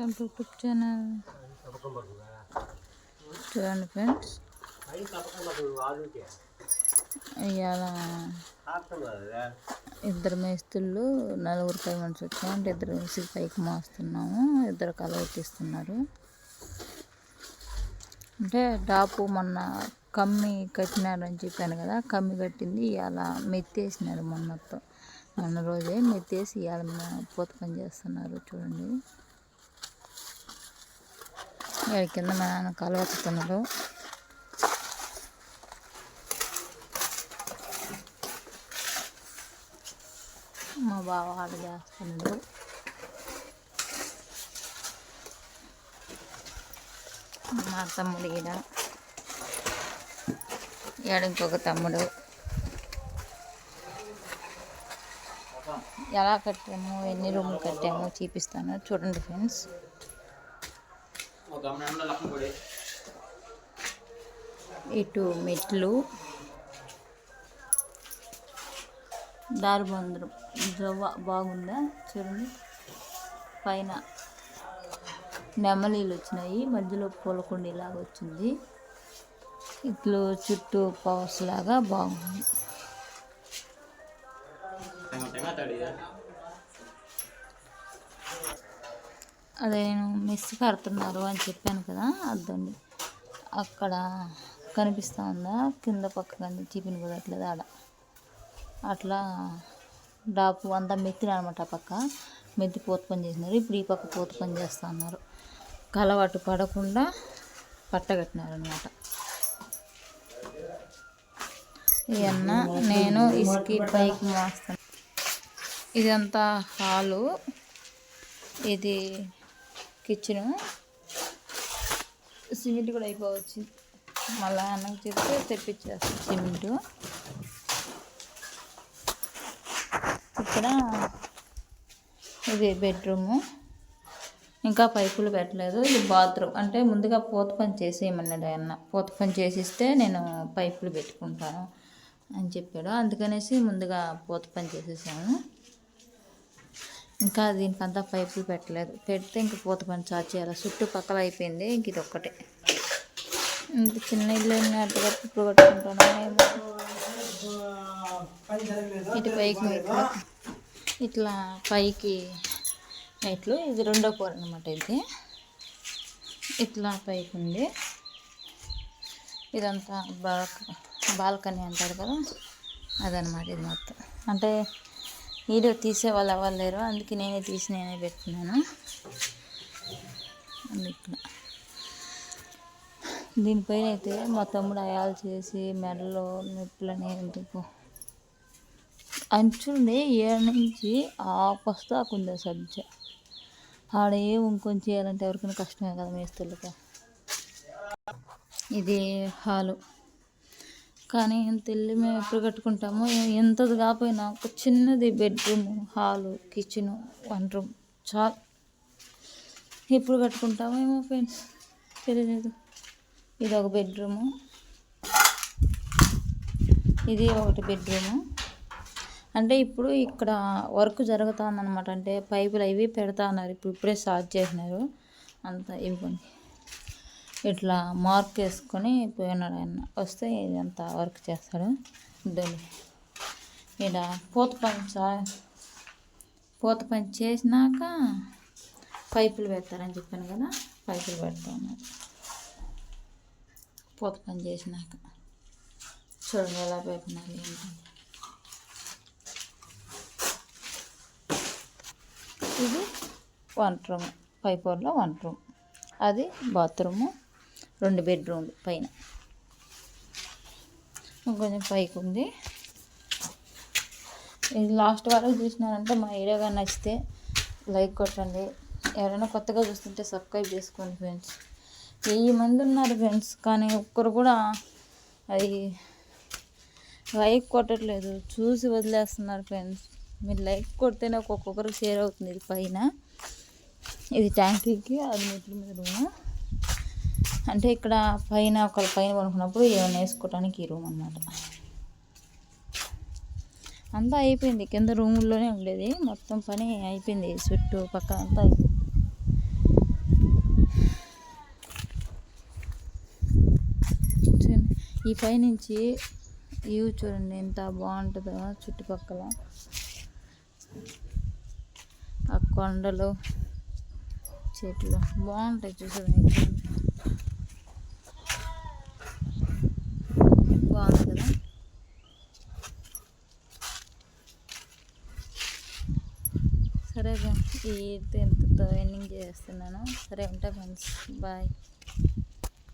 Welcome to YouTube channel. చూడండి friends, ఇవాళ ఇద్దరు మేస్తుళ్ళు నలుగురు పై మనిషి వచ్చాము అంటే ఇద్దరు మేస్త్రి పైకి మోస్తున్నాము. ఇద్దరు కలవెట్టిస్తున్నారు. అంటే డాపు మొన్న కమ్మి కట్టినారని చెప్పాను కదా, కమ్మి కట్టింది ఇవాళ మెత్తేసినారు. మొన్న రోజే మెత్తేసి ఇవాళ పూత పని చేస్తున్నారు. చూడండి, ఇక్కడ కింద మా నాన్న కలవెత్తుతున్నారు. మా బావ ఆడ చేస్తున్నాడు. మా తమ్ముడు ఈడ ఇంకొక తమ్ముడు. ఎలా కట్టాము, ఎన్ని రూములు కట్టాము చూపిస్తాను. చూడండి ఫ్రెండ్స్, ఇటు మెట్లు, దారిబందరం బాగుందా చూడండి. పైన నెమలీలు వచ్చినాయి, మధ్యలో పూలకుండి లాగా వచ్చింది. ఇట్లు చుట్టూ పవర్స్ లాగా బాగుంది. అదే నేను మిస్ కడుతున్నారు అని చెప్పాను కదా, అద్దండి అక్కడ కనిపిస్తూ ఉందా, కింద పక్క కానీ చిపిని కుదరట్లేదు ఆడ. అట్లా డాపు అంతా మెత్తిన అనమాట. పక్క మెత్తి పూత పని చేసినారు. ఇప్పుడు ఈ పక్క పూత పని చేస్తూ ఉన్నారు. కలవాటు పడకుండా పట్టగట్టినారు అనమాట. ఇవన్న నేను ఇసుకి పైకి మోస్తాను. ఇదంతా హాలు, ఇది కిచెను. సిమెంట్ కూడా అయిపోవచ్చు. మళ్ళీ అన్నకు చెప్తే తెప్పించేస్తాను సిమెంటు. ఇక్కడ ఇది బెడ్రూము, ఇంకా పైపులు పెట్టలేదు. ఇది బాత్రూమ్. అంటే ముందుగా పూత పని చేసేయమన్నాడు ఆయన. పూత పని చేసిస్తే నేను పైపులు పెట్టుకుంటాను అని చెప్పాడు. అందుకనేసి ముందుగా పూత పని చేసేసాను. ఇంకా దీనికంతా పైపులు పెట్టలేదు. పెడితే ఇంక పూత పని చార్జ్ చేయాలి. చుట్టుపక్కల అయిపోయింది. ఇంక ఇది ఒక్కటే. ఇంత చిన్న ఇల్లు అన్నట్టుగా ఇప్పుడు కట్టుకుంటాను. ఇటు పైకి మెట్లు, ఇట్లా పైకి మెట్లు. ఇది రెండో ఫ్లోర్ అనమాట. ఇది ఇట్లా పైకి ఉంది. ఇదంతా బాల్కనీ అంటారు కదా, అదనమాట. ఇది మొత్తం అంటే వీడియో తీసే వాళ్ళు ఎవరు లేరు, అందుకే నేనే తీసి నేనే పెట్టుకున్నాను. ఇక్కడ దీనిపైన అయితే మా తమ్ముడు అయాలు చేసి మెడలో నొప్పులని ఎందుకు అంచుండే ఏడు నుంచి ఆపస్తాకుంది సబ్జ. ఆడ ఇంకొంచెం చేయాలంటే ఎవరికైనా కష్టమే కదా మేస్తులకి. ఇది హాలు. కానీ ఎంత ఇల్లు మేము ఎప్పుడు కట్టుకుంటామో ఎంతది కాకపోయినా ఒక చిన్నది bedroom, hall, kitchen, one room చాలు. ఎప్పుడు కట్టుకుంటామో ఏమో ఫ్రెండ్స్ తెలియదు. ఇది ఒక బెడ్రూము, ఇది ఒకటి బెడ్రూము. అంటే ఇప్పుడు ఇక్కడ వర్క్ జరుగుతుందన్నమాట. అంటే పైపులు అవి పెడతా ఉన్నారు. ఇప్పుడే స్టార్ట్ చేసినారు. అంతా ఇవ్వండి ఇట్లా మార్క్ వేసుకొని పోయినాడు ఆయన. వస్తే ఇదంతా వర్క్ చేస్తాడు. ఇక్కడ పూత పని చేసినాక పైపులు పెడతారని చెప్పాను కదా, పైపులు పెడతా ఉన్నారు. పూత పని చేసినాక చూడండి ఎలా పెట్టినారు ఏంటంటే. ఇది వంట రూమ్, పై ఫ్లోర్లో వంట రూమ్. అది బాత్రూము, 2 బెడ్రూమ్లు పైన. ఇంకొంచెం పైకి ఉంది. ఇది లాస్ట్ వరకు చూసినారంటే మా వీడియోగా నచ్చితే లైక్ కొట్టండి. ఎవరైనా కొత్తగా చూస్తుంటే సబ్స్క్రైబ్ చేసుకోండి ఫ్రెండ్స్. 1000 మంది ఉన్నారు ఫ్రెండ్స్, కానీ ఒక్కరు కూడా అది లైక్ కొట్టట్లేదు, చూసి వదిలేస్తున్నారు ఫ్రెండ్స్. మీరు లైక్ కొడితేనే ఒక్కొక్కరికి షేర్ అవుతుంది. ఇది పైన, ఇది ట్యాంకీకి, అది మెట్ల మీద రూము. అంటే ఇక్కడ పైన ఒకరు పైన కొనుక్కున్నప్పుడు ఏమైనా వేసుకోవడానికి ఈ రూమ్ అనమాట. అంతా అయిపోయింది. కింద రూముల్లోనే ఉండేది. మొత్తం పని అయిపోయింది. చుట్టూ పక్కన అంతా అయిపోయింది. ఈ పైనుంచి వ్యూ చూడండి ఎంత బాగుంటుందో, చుట్టుపక్కల ఆ కొండలు చెట్లు బాగుంటాయి చూడండి. బాగుంది కదా. సరే ఫ్రెండ్స్, ఈ ఎంతతో ఎండింగ్ చేస్తున్నాను. సరే ఉంటా ఫ్రెండ్స్, బాయ్.